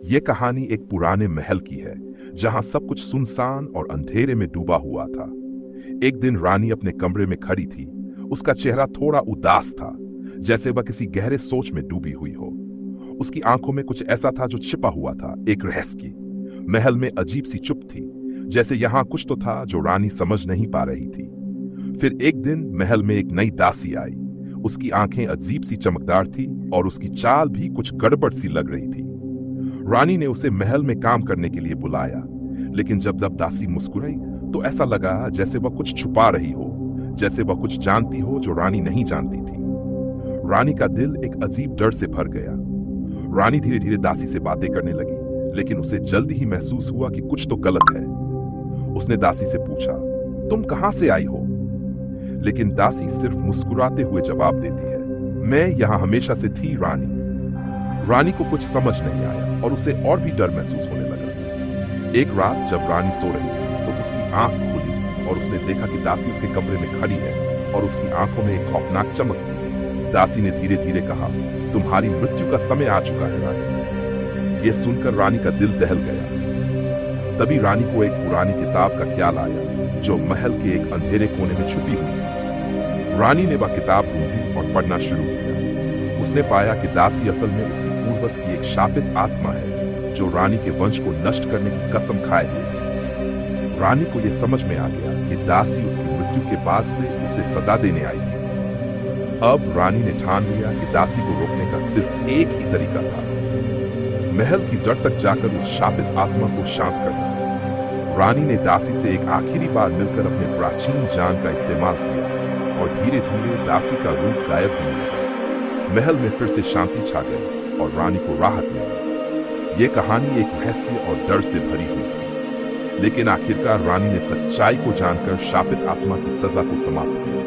ये कहानी एक पुराने महल की है जहां सब कुछ सुनसान और अंधेरे में डूबा हुआ था। एक दिन रानी अपने कमरे में खड़ी थी। उसका चेहरा थोड़ा उदास था, जैसे वह किसी गहरे सोच में डूबी हुई हो। उसकी आंखों में कुछ ऐसा था जो छिपा हुआ था, एक रहस्य की। महल में अजीब सी चुप थी, जैसे यहां कुछ तो था जो रानी समझ नहीं पा रही थी। फिर एक दिन महल में एक नई दासी आई। उसकी आंखें अजीब सी चमकदार थी और उसकी चाल भी कुछ गड़बड़ सी लग रही थी। रानी ने उसे महल में काम करने के लिए बुलाया, लेकिन जब जब दासी मुस्कुराई तो ऐसा लगा जैसे वह कुछ छुपा रही हो, जैसे वह कुछ जानती हो जो रानी नहीं जानती थी। रानी का दिल एक अजीब डर से भर गया। रानी धीरे धीरे दासी से बातें करने लगी, लेकिन उसे जल्द ही महसूस हुआ कि कुछ तो गलत है। उसने दासी से पूछा, तुम कहां से आई हो? लेकिन दासी सिर्फ मुस्कुराते हुए जवाब देती है, मैं यहां हमेशा से थी रानी। रानी को कुछ समझ नहीं आया और उसे और भी डर महसूस होने लगा। एक रात जब रानी सो रही थी तो उसकी आंख खुली और उसने देखा कि दासी उसके कमरे में खड़ी है और उसकी आंखों में एक खौफनाक चमक थी। दासी ने धीरे धीरे कहा, तुम्हारी मृत्यु का समय आ चुका है रानी। यह सुनकर रानी का दिल दहल गया। तभी रानी को एक पुरानी किताब का ख्याल आया जो महल के एक अंधेरे कोने में छुपी हुई थी। रानी ने वह किताब ढूंढी और पढ़ना शुरू किया। उसने पाया कि दासी असल में उसकी पूर्वज की एक शापित आत्मा है जो रानी के वंश को नष्ट करने की कसम खाए हुए थी। रानी को यह समझ में आ गया कि दासी उसकी मृत्यु के बाद से उसे सजा देने आई थी। अब रानी ने ठान लिया कि दासी को रोकने का सिर्फ एक ही तरीका था, महल की जड़ तक जाकर उस शापित आत्मा को शांत करना। रानी ने दासी से एक आखिरी बार मिलकर अपने प्राचीन जान का इस्तेमाल किया और धीरे धीरे दासी का रूप गायब होने लगा। महल में फिर से शांति छा गई और रानी को राहत मिली। ये कहानी एक रहस्य और डर से भरी हुई थी, लेकिन आखिरकार रानी ने सच्चाई को जानकर शापित आत्मा की सजा को समाप्त किया।